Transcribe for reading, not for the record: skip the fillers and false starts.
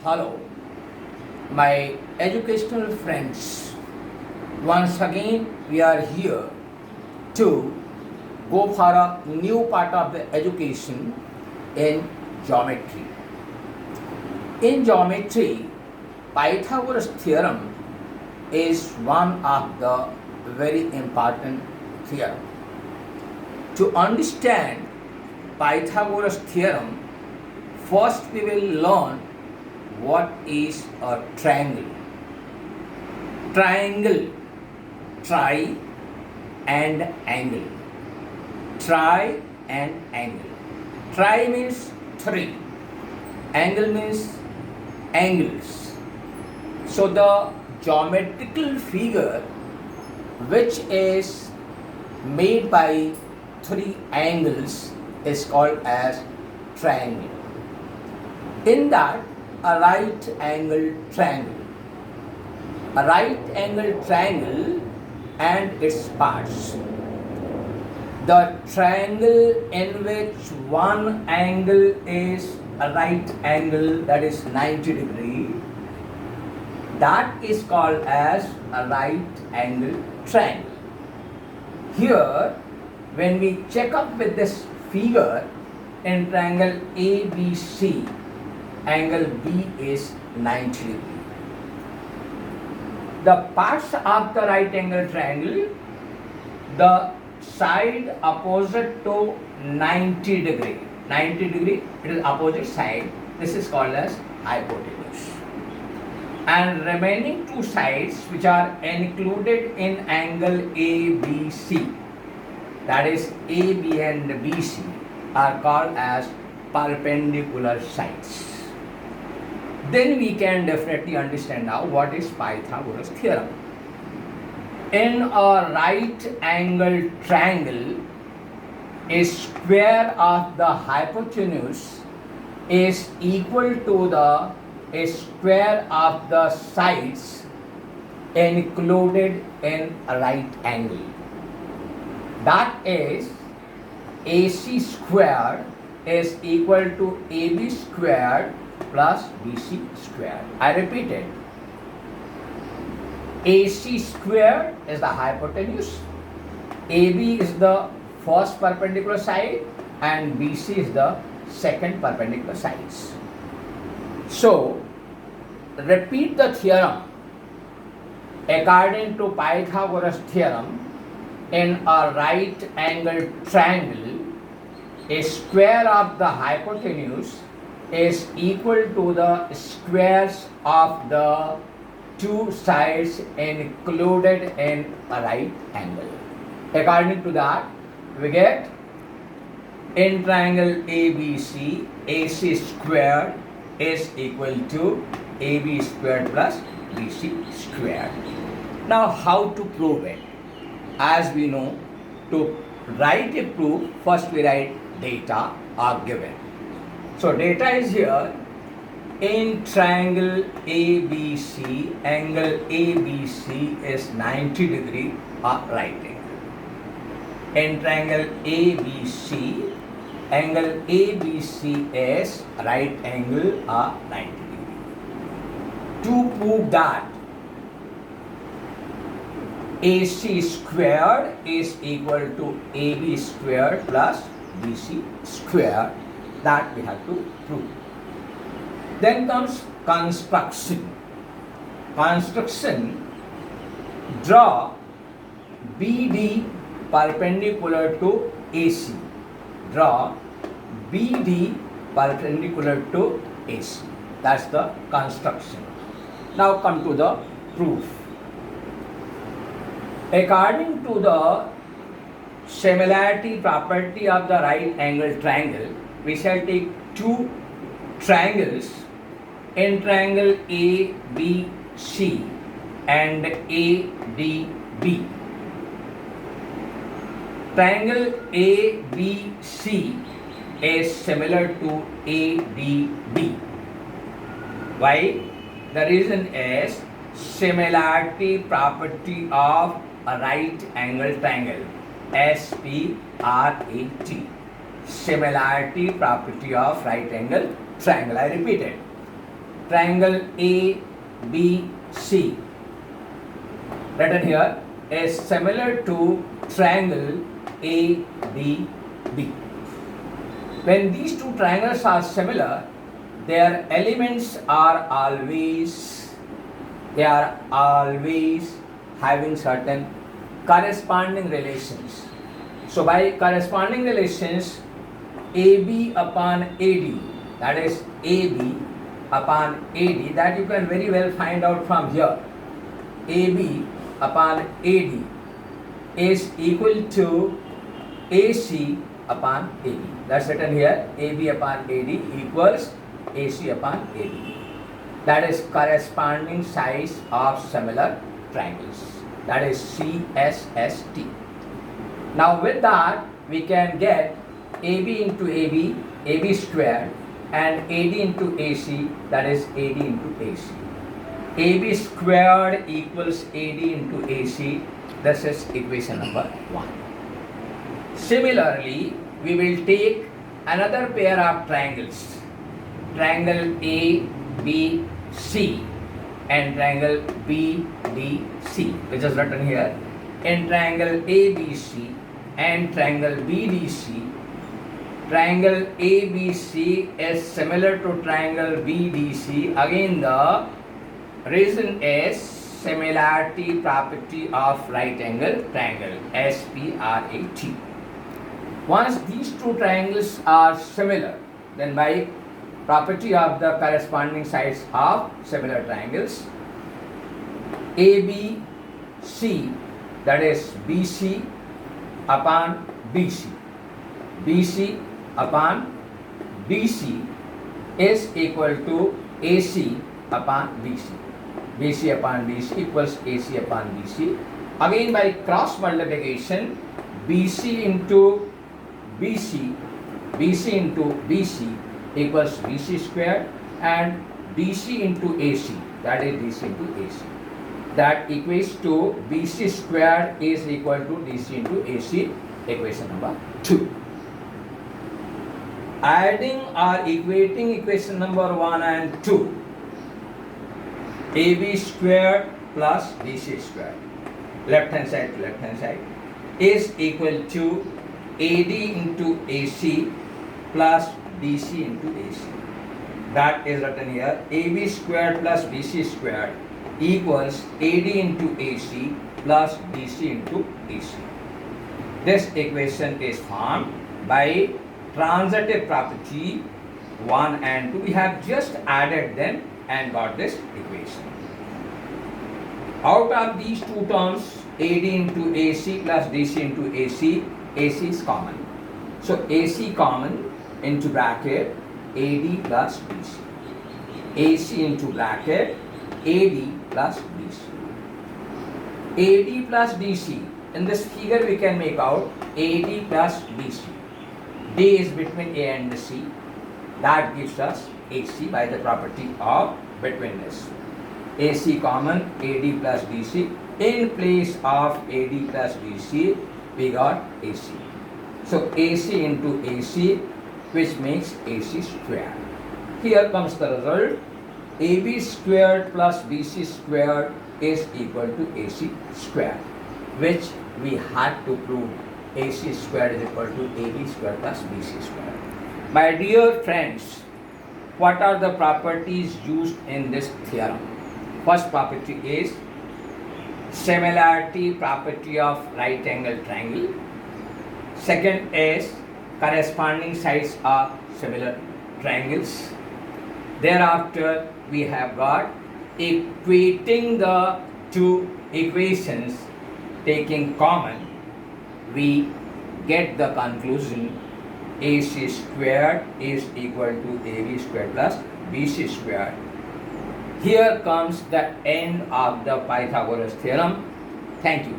Hello, my educational friends. Once again, we are here to go for a new part of the education in geometry. In geometry, Pythagoras theorem is one of the very important theorem. To understand Pythagoras theorem, first we will learn what is a triangle. Triangle, tri and angle. Tri and angle. Tri means three. Angle means angles. So the geometrical figure which is made by three angles is called as triangle. In that, a right angle triangle. A right angle triangle and its parts. The triangle in which one angle is a right angle, that is 90 degree, that is called as a right angle triangle. Here, when we check up with this figure in triangle ABC, angle B is 90 degree. The parts of the right angle triangle, the side opposite to 90 degree. 90 degree, it is opposite side. This is called as hypotenuse. And remaining two sides which are included in angle ABC, that is AB and BC, are called as perpendicular sides. Then we can definitely understand now what is Pythagoras theorem. In a right angle triangle, a square of the hypotenuse is equal to the square of the sides included in a right angle. That is, AC squared is equal to AB squared plus BC squared. I repeat it. AC squared is the hypotenuse, AB is the first perpendicular side and BC is the second perpendicular sides. So, repeat the theorem. According to Pythagoras theorem, in a right angle triangle, a square of the hypotenuse is equal to the squares of the two sides included in a right angle. According to that, we get in triangle ABC, AC squared is equal to AB squared plus BC squared. Now, how to prove it? As we know, to write a proof, first we write data are given. So data is here. In triangle ABC, angle ABC is 90 degree or right angle. In triangle ABC, angle ABC is right angle or 90 degree. To prove that AC squared is equal to AB squared plus BC squared, that we have to prove. Then comes construction. Construction, draw BD perpendicular to AC. Draw BD perpendicular to AC. That's the construction. Now come to the proof. According to the similarity property of the right angle triangle, we shall take two triangles in triangle ABC and ADB. Triangle ABC is similar to ADB. Why? The reason is similarity property of a right angle triangle, SPRAT. Similarity property of right angle triangle. I repeat it. triangle ABC written here is similar to triangle ADB. When these two triangles are similar, their elements are always having certain corresponding relations. So by corresponding relations, AB upon AD, that is AB upon AD, that you can very well find out from here. AB upon AD is equal to AC upon AD. That's written here. AB upon AD equals AC upon AD. That is corresponding sides of similar triangles. That is CSST. Now with that, we can get AB into AB, AB squared, and AD into AC, that is AD into AC. AB squared equals AD into AC. This is equation number 1. Similarly, we will take another pair of triangles, triangle ABC and triangle BDC, which is written here. In triangle ABC and triangle BDC, triangle ABC is similar to triangle BDC. Again, the reason is similarity property of right angle triangle, SPRAT. Once these two triangles are similar, then by property of the corresponding sides of similar triangles, ABC, that is BC upon BC, BC upon BC is equal to AC upon BC. BC upon BC equals AC upon BC. Again, by cross multiplication, BC into BC, BC into BC equals BC squared, and DC into AC, that is DC into AC. That equates to BC squared is equal to DC into AC, equation number 2. Adding or equating equation number 1 and 2, AB squared plus BC squared, left hand side to left hand side, is equal to AD into AC plus DC into AC. That is written here. AB squared plus BC squared equals AD into AC plus DC into AC. This equation is formed by transitive property 1 and 2. We have just added them and got this equation. Out of these two terms, AD into AC plus DC into AC, AC is common. So AC common into bracket AD plus BC. AC into bracket AD plus BC. AD plus DC. In this figure we can make out AD plus BC. D is between A and C. That gives us AC by the property of betweenness. AC common, AD plus BC. In place of AD plus BC, we got AC. So AC into AC, which makes AC squared. Here comes the result. AB squared plus BC squared is equal to AC squared, which we had to prove. AC squared is equal to AB squared plus BC squared. My dear friends, what are the properties used in this theorem? First property is similarity property of right angle triangle. Second is corresponding sides of similar triangles. Thereafter, we have got equating the two equations, taking common, we get the conclusion AC squared is equal to AB squared plus BC squared. Here comes the end of the Pythagoras theorem. Thank you.